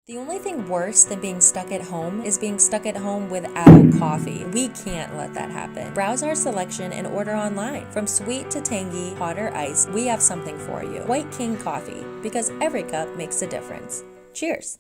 The only thing worse than being stuck at home is being stuck at home without coffee. We can't let that happen. Browse our selection and order online. From sweet to tangy, hot or iced, we have something for you. White King Coffee, because every cup makes a difference. Cheers!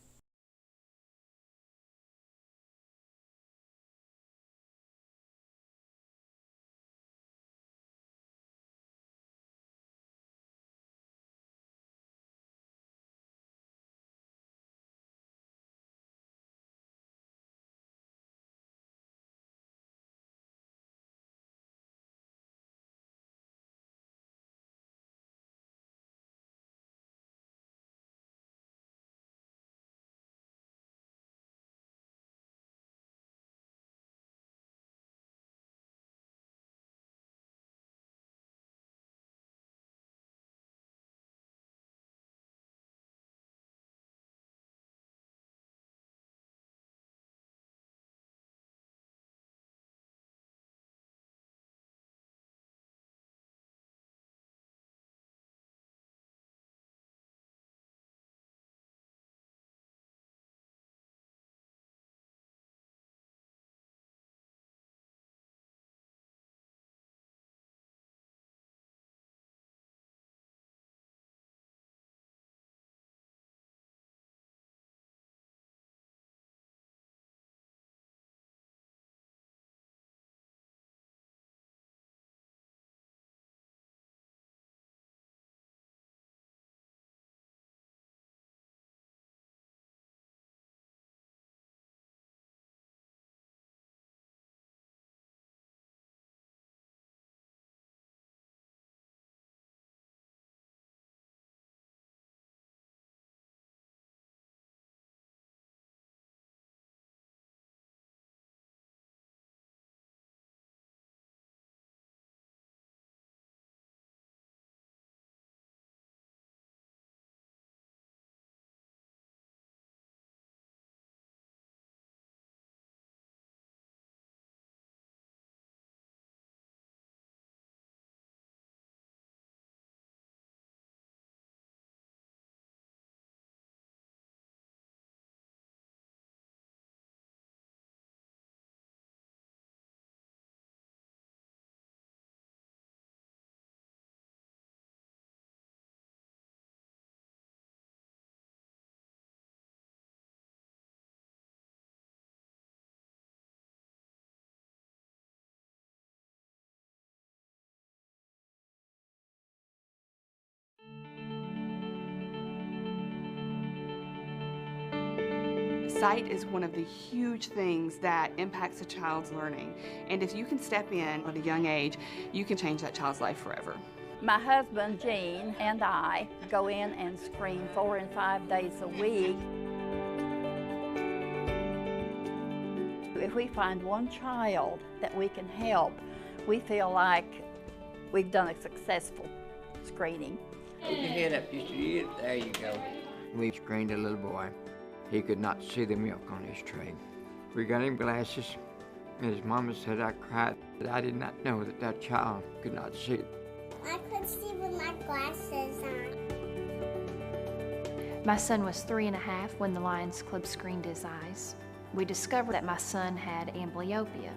Sight is one of the huge things that impacts a child's learning. And if you can step in at a young age, you can change that child's life forever. My husband, Gene, and I go in and screen 4 and 5 days a week. If we find one child that we can help, we feel like we've done a successful screening. Put your head up just a little. There you go. We screened a little boy. He could not see the milk on his tray. We got him glasses, and his mama said I cried. I did not know that that child could not see. I could see with my glasses on. My son was 3 and a half when the Lions Club screened his eyes. We discovered that my son had amblyopia.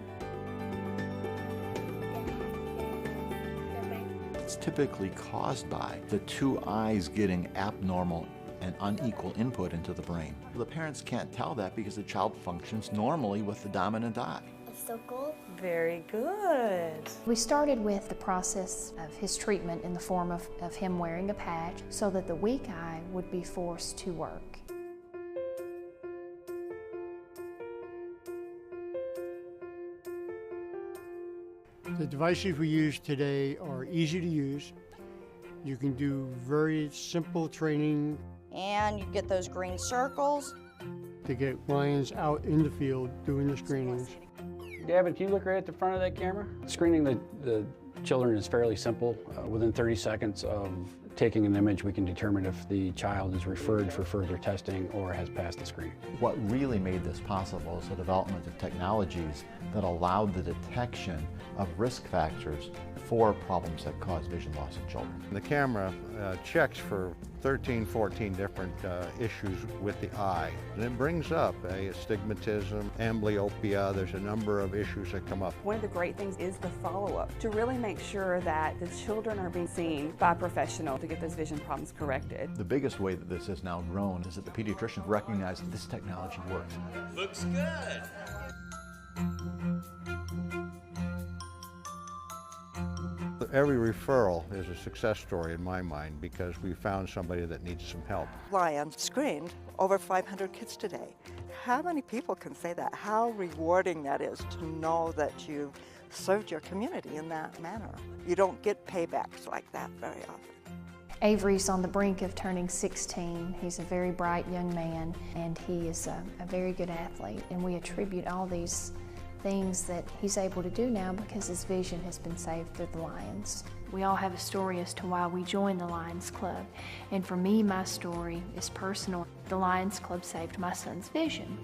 It's typically caused by the two eyes getting abnormal and unequal input into the brain. The parents can't tell that because the child functions normally with the dominant eye. A circle. Very good. We started with the process of his treatment in the form of him wearing a patch so that the weak eye would be forced to work. The devices we use today are easy to use. You can do very simple training And you get those green circles. to get lions out in the field doing the screenings. Gavin, can you look right at the front of that camera? Screening the children is fairly simple. Within 30 seconds of taking an image, we can determine if the child is referred for further testing or has passed the screening. What really made this possible is the development of technologies that allowed the detection of risk factors for problems that cause vision loss in children. The camera checks for 13, 14 different issues with the eye. And it brings up astigmatism, amblyopia. There's a number of issues that come up. One of the great things is the follow-up to really make sure that the children are being seen by a professional to get those vision problems corrected. The biggest way that this has now grown is that the pediatricians recognize that this technology works. Looks good. Every referral is a success story in my mind because we found somebody that needs some help. Lion screened over 500 kids today. How many people can say that? How rewarding that is to know that you've served your community in that manner. You don't get paybacks like that very often. Avery's on the brink of turning 16. He's a very bright young man, and he is a very good athlete, and we attribute all these things that he's able to do now because his vision has been saved through the Lions. We all have a story as to why we joined the Lions Club, and for me, my story is personal. The Lions Club saved my son's vision.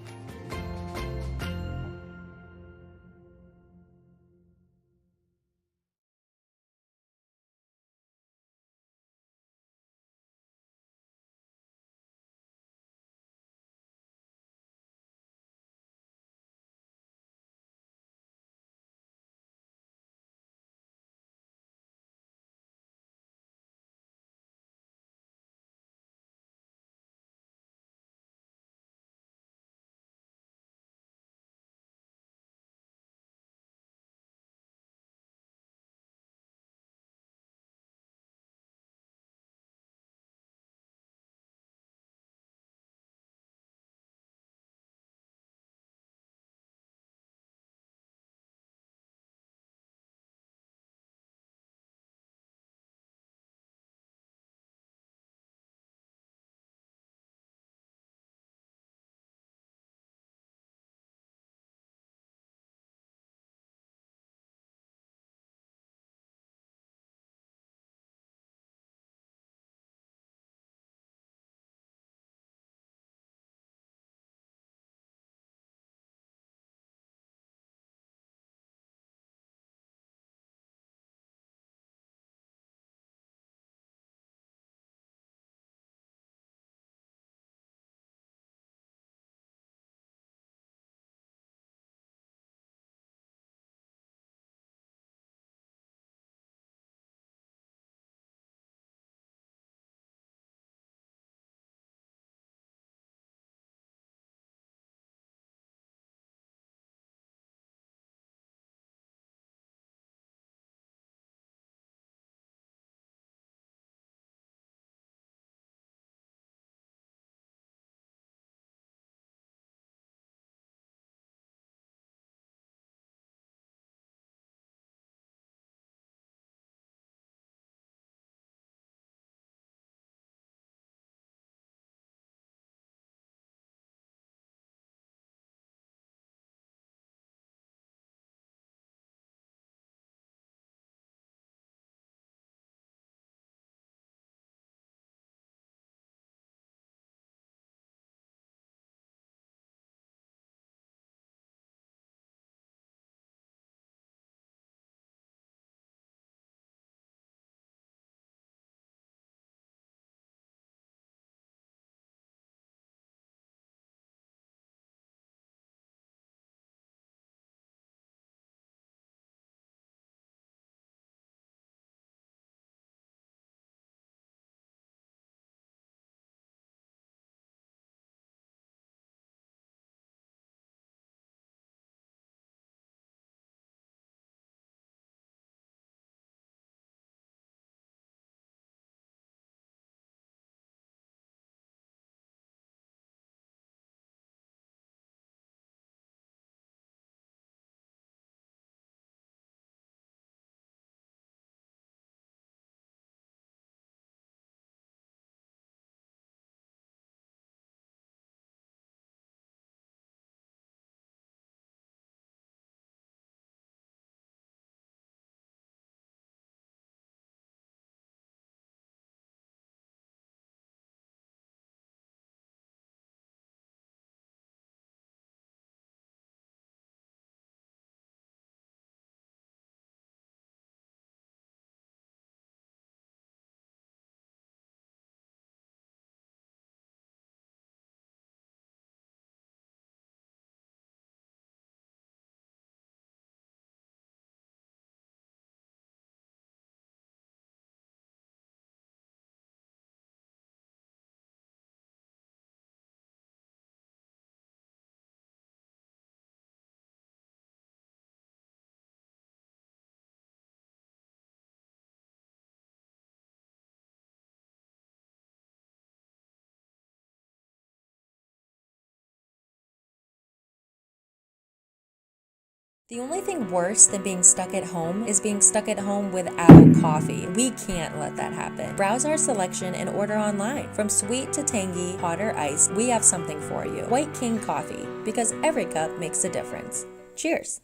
The only thing worse than being stuck at home is being stuck at home without coffee. We can't let that happen. Browse our selection and order online. From sweet to tangy, hot or iced, we have something for you. White King Coffee, because every cup makes a difference. Cheers.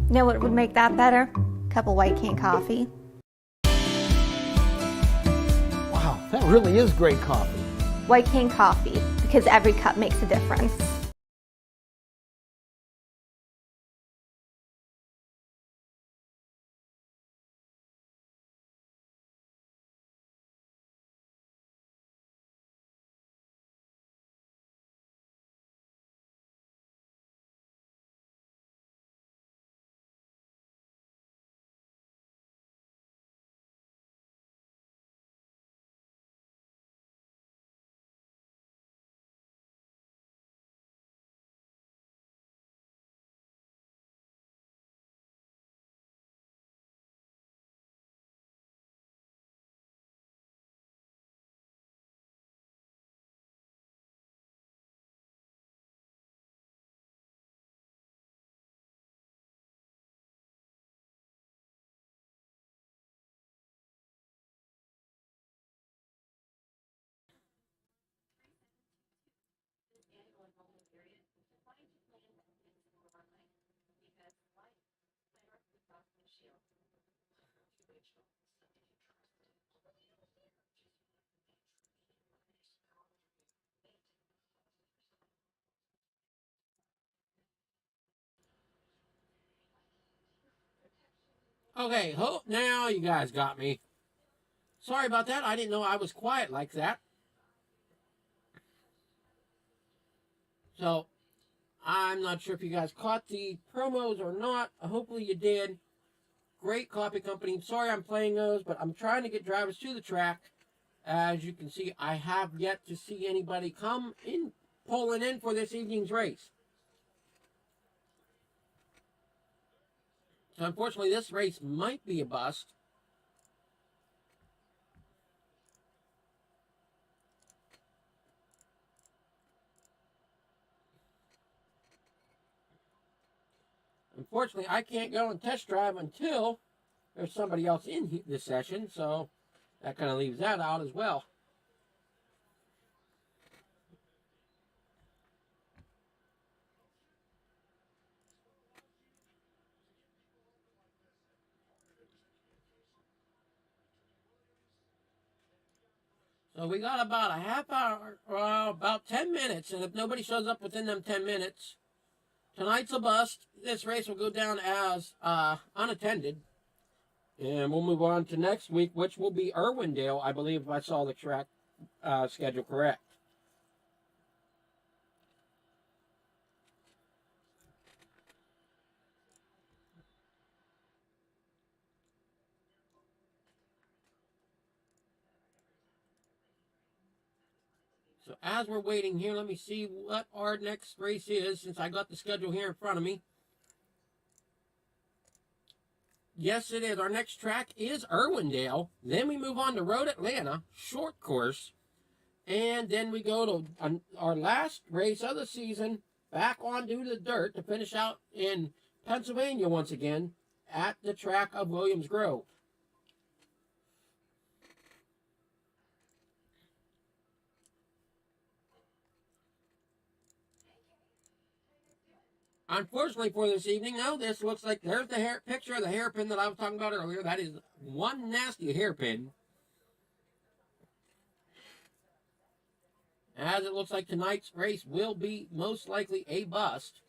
Know what would make that better? A cup of White King coffee. Wow, that really is great coffee. White King coffee, because every cup makes a difference. Okay, now you guys got me. Sorry about that. I didn't know I was quiet like that. So, I'm not sure if you guys caught the promos or not. Hopefully you did. Great coffee company. Sorry I'm playing those, but I'm trying to get drivers to the track. As you can see, I have yet to see anybody come in, pulling in for this evening's race. So unfortunately, this race might be a bust. Unfortunately, I can't go and test drive until there's somebody else in this session, so that kind of leaves that out as well. So we got about a half hour, about 10 minutes, and if nobody shows up within them 10 minutes, tonight's a bust. This race will go down as unattended. And we'll move on to next week, which will be Irwindale, I believe, if I saw the track schedule correct. So as we're waiting here, let me see what our next race is, since I got the schedule here in front of me. Yes, it is. Our next track is Irwindale. Then we move on to Road Atlanta, short course. And then we go to our last race of the season, back onto the dirt to finish out in Pennsylvania once again at the track of Williams Grove. Unfortunately for this evening, though, this looks like there's the picture of the hairpin that I was talking about earlier. That is one nasty hairpin. As it looks like tonight's race will be most likely a bust.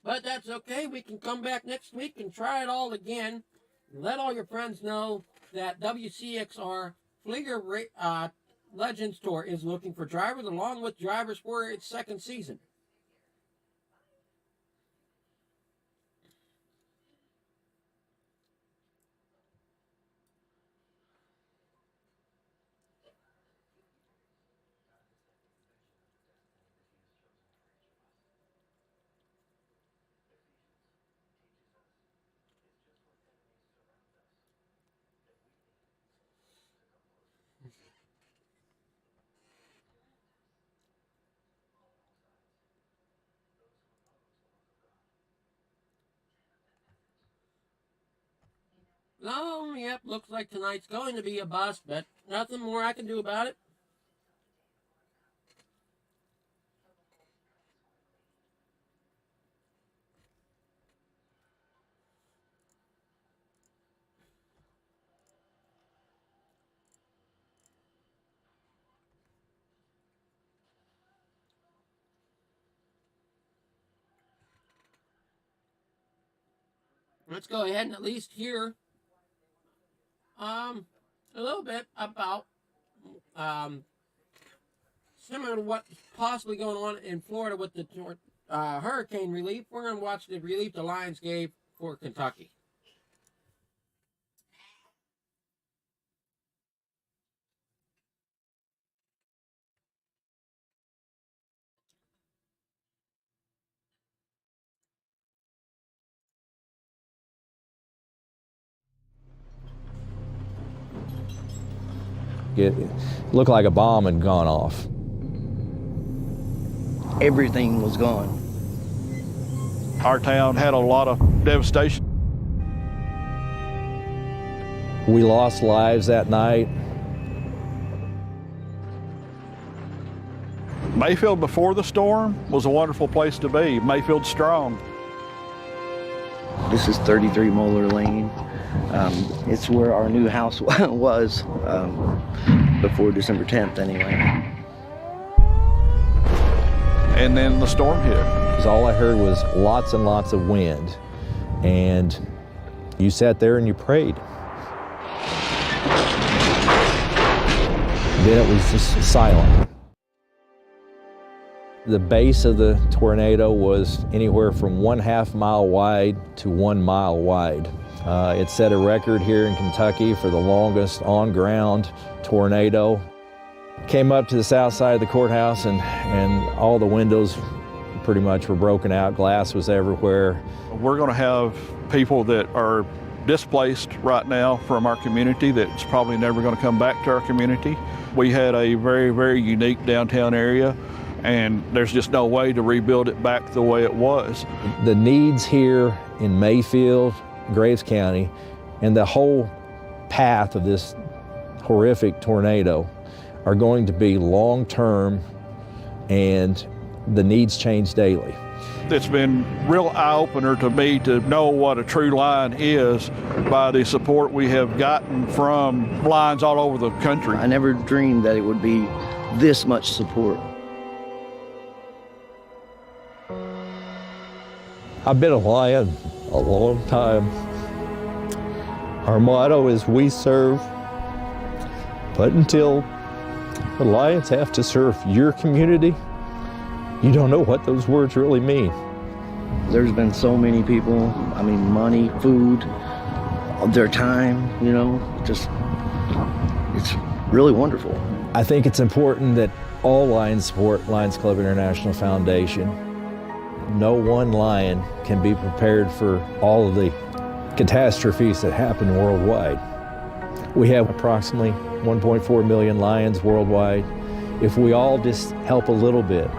But that's okay. We can come back next week and try it all again. Let all your friends know that WCXR Flieger Legends Tour is looking for drivers, along with drivers for its second season. Oh, yep, looks like tonight's going to be a bust, but nothing more I can do about it. Let's go ahead and at least hear a little bit about similar to what's possibly going on in Florida with the hurricane relief. We're going to watch the relief the Lions gave for Kentucky. It looked like a bomb had gone off. Everything was gone. Our town had a lot of devastation. We lost lives that night. Mayfield before the storm was a wonderful place to be. Mayfield's strong. This is 33 Moeller Lane. It's where our new house was before December 10th anyway. And then the storm hit. All I heard was lots and lots of wind. And you sat there and you prayed. Then it was just silent. The base of the tornado was anywhere from 1/2 mile wide to 1 mile wide. It set a record here in Kentucky for the longest on-ground tornado. Came up to the south side of the courthouse and all the windows pretty much were broken out. Glass was everywhere. We're going to have people that are displaced right now from our community that's probably never going to come back to our community. We had a very, very unique downtown area, and there's just no way to rebuild it back the way it was. The needs here in Mayfield, Graves County, and the whole path of this horrific tornado are going to be long-term, and the needs change daily. It's been real eye-opener to me to know what a true Lion is by the support we have gotten from Lions all over the country. I never dreamed that it would be this much support. I've been a Lion a long time. Our motto is "We serve," but until the Lions have to serve your community, you don't know what those words really mean. There's been so many people, I mean, money, food, their time, you know, just, it's really wonderful. I think it's important that all Lions support Lions Club International Foundation. No one Lion can be prepared for all of the catastrophes that happen worldwide. We have approximately 1.4 million Lions worldwide. If we all just help a little bit,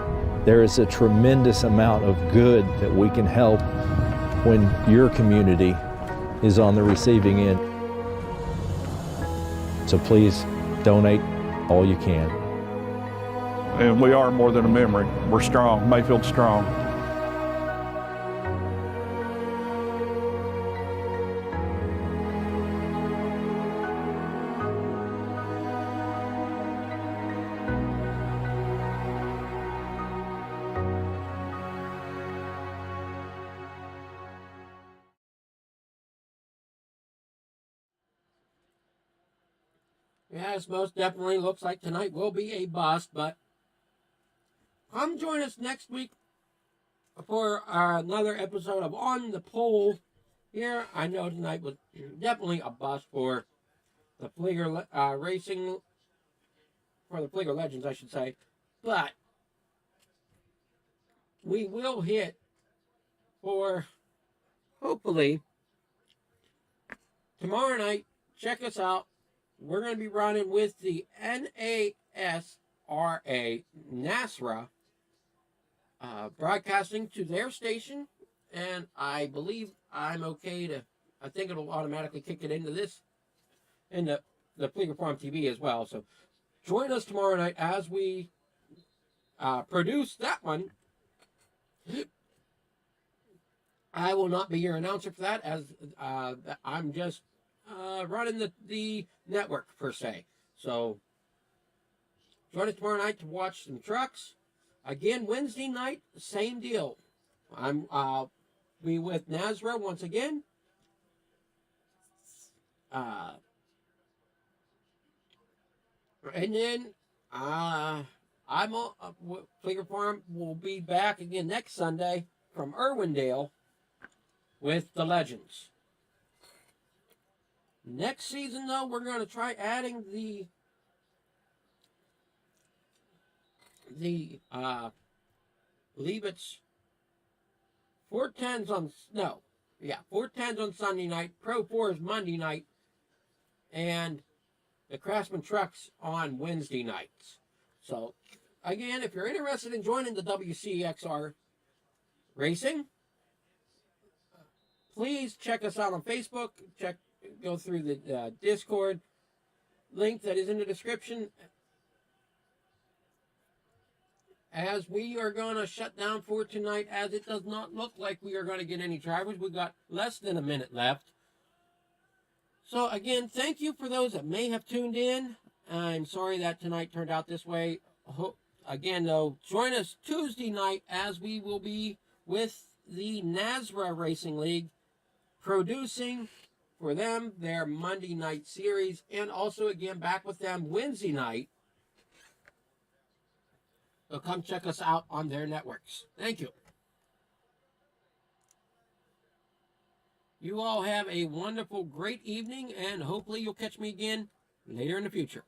there is a tremendous amount of good that we can help when your community is on the receiving end. So please donate all you can. And we are more than a memory. We're strong. Mayfield's strong. Yes, most definitely looks like tonight will be a bust, but come join us next week for another episode of On the Pole. Here, I know tonight was definitely a bust for the Flieger racing, for the Flieger Legends, I should say, but we will hit for, hopefully, tomorrow night. Check us out. We're going to be running with the NASRA, NASRA, broadcasting to their station, and I believe I'm okay to I think it'll automatically kick it into this, into the Flieger Farm TV as well. So join us tomorrow night as we produce that one. I will not be your announcer for that, as I'm just running the network per se. So join us tomorrow night to watch some trucks. Again, Wednesday night, same deal. I'm be with Nazra once again. And then Flieger Farm will be back again next Sunday from Irwindale with the Legends. Next season, though, we're going to try adding the believe it's 410s on 410s on Sunday night, Pro 4s Monday night, and the Craftsman Trucks on Wednesday nights. So, again, if you're interested in joining the WCXR Racing, please check us out on Facebook. Go through the Discord link that is in the description. As we are going to shut down for tonight, as it does not look like we are going to get any drivers. We've got less than a minute left. So again, thank you for those that may have tuned in. I'm sorry that tonight turned out this way. Again, though, join us Tuesday night as we will be with the Nazra Racing League, producing for them their Monday night series, and also again back with them Wednesday night. So come check us out on their networks. Thank you. You all have a wonderful, great evening, and hopefully you'll catch me again later in the future.